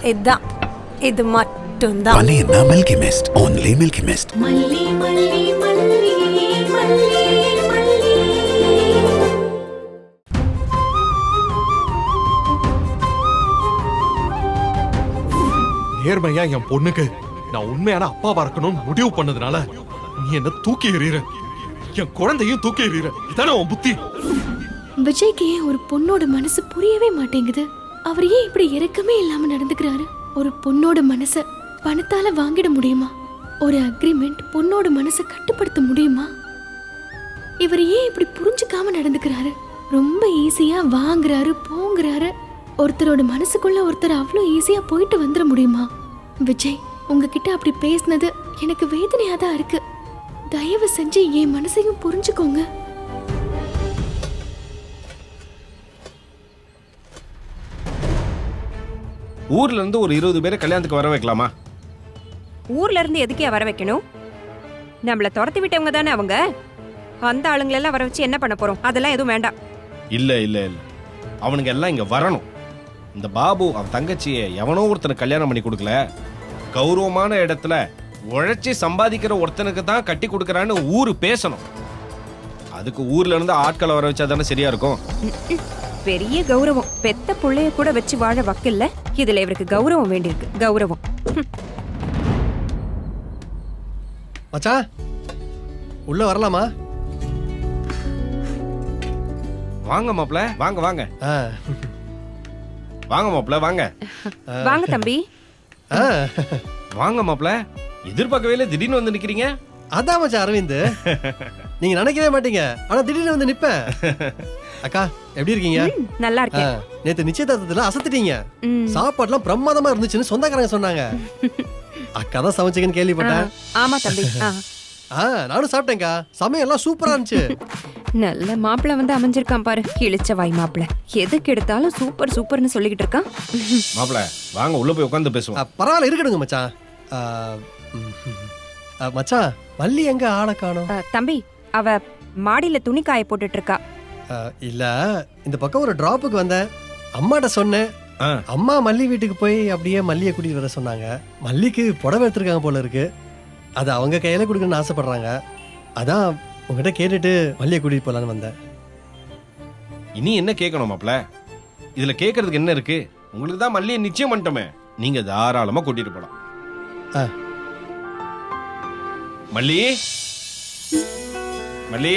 இதான், இது மட்டும்தான். பன்னீர்னா Milky Mist, only Milky Mist. மல்லி மல்லி மல்லி மல்லி மல்லி. நேர்மையா என் பொண்ணுக்கு நான் உண்மையான அப்பாவா இருக்கணும்னு முடிவு பண்ணதுனால நீ என்ன தூக்கி எறிகிற, என் குழந்தையும் தூக்கி எறிகிற. இதானே உன் புத்தி? விஜய்க்கு ஏன் ஒரு பொண்ணோட மனசு புரியவே மாட்டேங்குது? அவர் ஏன் இப்படி இரக்கமே இல்லாம நடந்துக்கிறாரு? ஒரு பொண்ணோட மனச பணத்தால வாங்கிட முடியுமா? ஒரு அக்ரிமெண்ட் பொண்ணோட மனசை கட்டுப்படுத்த முடியுமா? இவர் ஏன் இப்படி புரிஞ்சுக்காம நடந்துக்கிறாரு? ரொம்ப ஈஸியா வாங்குறாரு போங்கிறாரு. ஒருத்தரோட மனசுக்குள்ள ஒருத்தர் அவ்வளோ ஈஸியா போயிட்டு வந்துட முடியுமா? விஜய், உங்ககிட்ட அப்படி பேசினது எனக்கு வேதனையா தான் இருக்கு. தயவு செஞ்சு என் மனசையும் புரிஞ்சுக்கோங்க. ஊர்ல இருந்து ஒரு 20 பேரை கல்யாணத்துக்கு வர வைக்கலாமா? ஊர்ல இருந்து எதுக்கே வர வைக்கணும்? நம்மள துரத்தி விட்டவங்க தானே அவங்க. அந்த ஆளுங்களெல்லாம் வர வச்சு என்ன பண்ண போறோம்? அதெல்லாம் எதுவும் வேண்டாம். இல்ல இல்ல இல்ல, அவனுங்க எல்லாம் இங்க வரணும். இந்த பாபு அவன் தங்கச்சியை எவனோ ஒருத்தனை கல்யாணம் பண்ணி கொடுக்கல, கௌரவமான இடத்துல உழைச்சி சம்பாதிக்கிற ஒருத்தனுக்கு தான் கட்டி கொடுக்கறான்னு ஊரு பேசணும். அதுக்கு ஊர்ல இருந்து ஆட்களை வர வச்சா தானே சரியா இருக்கும். பெரிய கௌரவம். பெத்த புள்ளைய கூட வச்சு வாழ வக்கில்ல. இதுல இவருக்கு கௌரவம் வேண்டியிருக்கு. கௌரவம். மச்சான், உள்ள வரலாமா? வாங்க மாப்ள, வாங்க வாங்க. வாங்க மாப்ள, வாங்க வாங்க தம்பி. வாங்க மாப்ள. எதிர்பார்க்கவே இல்லை, திடீர்னு வந்து நிக்கிறீங்க. அதான் மச்சான் அரவிந்த், நீங்க நினைக்கவே மாட்டீங்க, ஆனா திடீர்னு வந்து நிப்பேன். அக்கா எப்படி இருக்கீங்க? நல்லா இருக்கேன். நேத்து நிச்சயதார்த்தத்துல அசத்திட்டீங்க. சாப்பாடுலாம் பிரமாதமா இருந்துச்சுன்னு சொந்தக்காரங்க சொன்னாங்க. அக்கா தான் சமைச்சிங்கன்னு கேள்விப்பட்டேன். ஆமா தம்பி. நானும் சாப்பிட்டேன்க்கா. சமையல்லாம் சூப்பரா இருந்துச்சு. நல்ல மாப்பிள்ள வந்து அமைஞ்சிருக்கான் பாரு. இழிச்ச வாய் மாப்பிள்ள. எதுக்கு எடுத்தாலும் சூப்பர் சூப்பர்னு சொல்லிக்கிட்டு இருக்கான். மாப்ள வாங்க உள்ள போய் உட்கார்ந்து பேசுவோம். பரவாயில்ல, இருக்கடுங்க மச்சான். மச்சான், வள்ளி எங்க ஆளை காணோம்? தம்பி, அவ மாடியில துணி காய போட்டுட்டு இருக்கா. இல்ல, இந்த பக்கம் ஒரு டிராப்புக்கு வந்தேன். அம்மாட்ட சொன்னேன். அம்மா மல்லி வீட்டுக்கு போய் அப்படியே மல்லியை கூட்டிட்டு வர சொன்னாங்க. மல்லிக்கு புடவை எடுத்திருக்காங்க போல இருக்கு. அது அவங்க கையில கொடுக்கணும்னு ஆசைப்படுறாங்க. அதான் உங்ககிட்ட கேட்டுட்டு மல்லியை கூட்டிட்டு போலான்னு வந்தேன். இனி என்ன கேட்கணும் மாப்ள? இதுல கேட்கறதுக்கு என்ன இருக்கு? உங்களுக்கு தான் மல்லியை நிச்சயம் பண்ணிட்டோமே, நீங்க தாராளமா கூட்டிட்டு போலாம். மல்லி, மல்லி,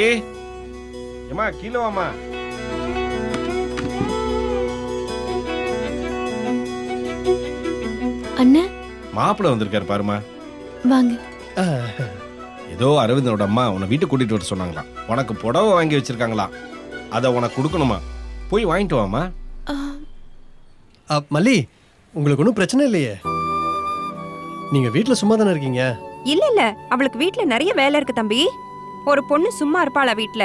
ஏமா கீழே வாமா. அண்ணா, மாப்பிள்ள வந்திருக்காரு பாருமா. வாங்க. ஏதோ அரவிந்தோட அம்மா உன்னை வீட்டுக்கு கூட்டிட்டு வர சொன்னாங்களாம். உனக்கு புடவை வாங்கி வச்சிருக்காங்களாம், அதை உனக்கு கொடுக்கணுமா? போய் வாங்கிட்டு வாமா. மல்லி, உங்களுக்கு ஒன்றும் பிரச்சனை இல்லையே? நீங்க வீட்டுல சும்மா தானே இருக்கீங்க? இல்ல இல்ல, அவளுக்கு வீட்ல நிறைய வேலை இருக்கு தம்பி. ஒரு பொண்ணு சும்மா இருப்பாளா வீட்ல?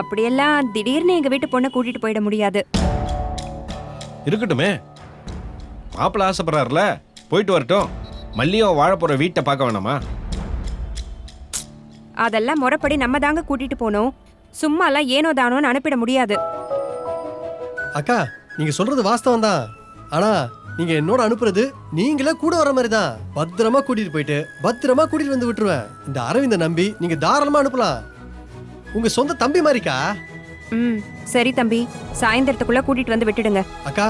அப்படியெல்லாம் திடீர்னு எங்க வீட்டு பொண்ணை கூட்டிட்டு போயிட முடியாது. இருக்கட்டுமே, மாப்பிள்ள ஆசைப்படுறாருல, போயிட்டு வரட்டும். மல்லியும் வாழ போற வீட்டை பார்க்க வேணாமா? அதெல்லாம் முறைப்படி நம்ம தாங்க கூட்டிட்டு போனோம். சும்மாலாம் ஏனோ தானோன்னு அனுப்பிட முடியாது. அக்கா, நீங்க சொல்றது வாஸ்தவம் தான். ஆனா நீங்க என்னோட அனுப்புறது நீங்களே கூட வர மாதிரி தான். பத்திரமா கூட்டிட்டு போயிட்டு பத்திரமா கூட்டிட்டு வந்து விட்டுருவேன். இந்த அரவிந்த நம்பி நீங்க தாராளமா அனுப்பலாம். உங்க சொந்த தம்பி மாதிரிக்கா. சரி தம்பி, சாயந்தரத்துக்குள்ள கூட்டிட்டு வந்து விட்டுடுங்க. அக்கா,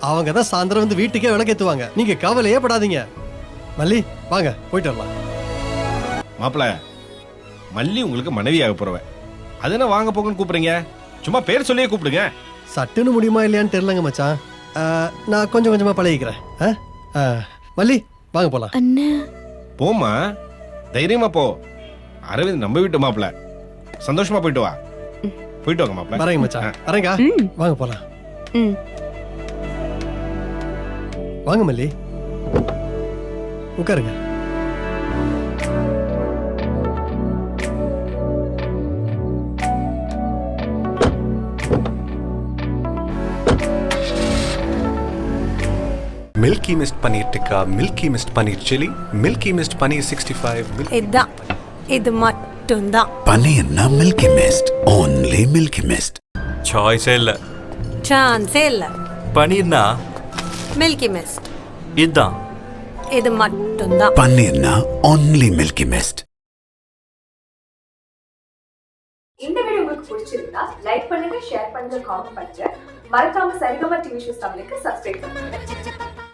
அவங்க தான் சாயந்தரம் வந்து வீட்டுக்கே விளக்கேத்துவாங்க. நீங்க கவலையே படாதீங்க. மல்லி, வாங்க போயிட்டு வரலாம். மாப்பிள்ள, மல்லி உங்களுக்கு மனைவியாக போறவ, அது என்ன வாங்க போங்கன்னு கூப்பிடுறீங்க? சும்மா பேர் சொல்லியே கூப்பிடுங்க. சட்டுன்னு முடியுமா இல்லையான்னு தெரியலங்க மச்சான். நான் கொஞ்சம் கொஞ்சமா பழகிக்கிறேன். மல்லி, வாங்க போலாம். அண்ணா, போமா, தைரியமா போ. அரவிந்த் நம்ம வீட்டு மாப்பிள்ள, சந்தோஷமா போயிட்டு வா. போயிட்டு வாங்க மாப்பிள்ள. வரேங்க மச்சான், வரேங்க. வாங்க போலாம். வாங்க மல்லி, உட்காருங்க. Milky Mist paneer tikka, Milky Mist paneer chilli, Milky Mist paneer 65. இதான், இது மட்டும்தான். பன்னீர்னா Milky Mist, only Milky Mist. சாய்ஸே இல்ல. சான்ஸே இல்ல. பன்னீர்னா மில்கி மிஸ்ட். இதுதான். இது மட்டும்தான். பன்னீர்னா only Milky Mist. இந்த வீடியோ உங்களுக்கு பிடிச்சிருந்தா லைக் பண்ணுங்க, ஷேர் பண்ணுங்க, காமெண்ட் பண்ணுங்க. மறக்காம சரிகமா டிவி ஷோஸ் தமிழுக்கு சப்ஸ்கிரைப் பண்ணுங்க.